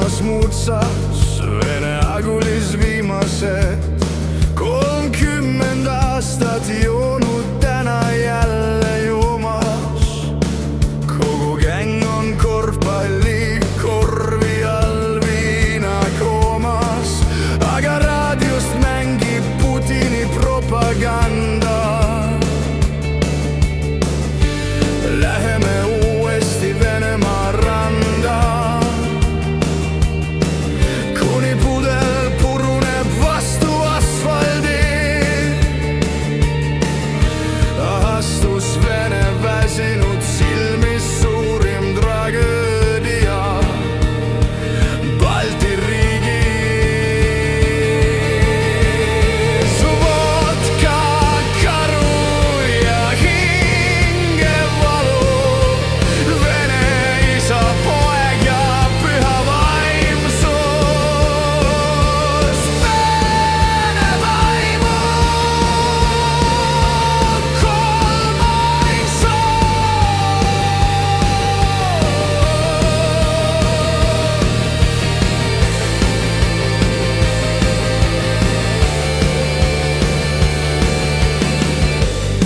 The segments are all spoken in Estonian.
Narvas mutsas Vene agulis viimased 30 aastat joonud, täna jälle joomas. Kogu gäng on korvpalli korvi all viina koomas, aga raadiost mängib Putini propaganda. Läheme uuesti Venemaa randa, kuni pudel puruneb vastu asfaldi. Astus Vene väsinud silmis suurim tragöödia Balti riigis. Vodka, karu ja hingevalu, Vene isa, poeg ja püha vaimsus. Vene vaimu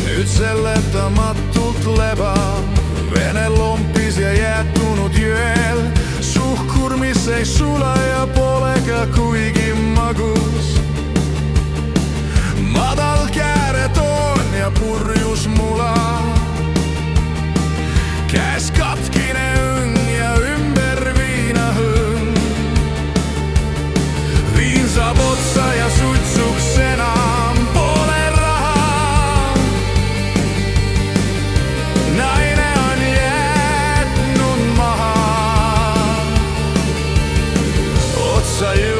nüüd seletamatult lebab Vene lompis ja jätunud jõel. Suhkur, mis ei sula ja pole ka kuigi magus. Madal kääretoon ja purjus mula, käes katkine õng ja ümber viinahõng. Viin saab otsa ja sutsuks enam pole raha. Naine on jätnud maha, otsa ju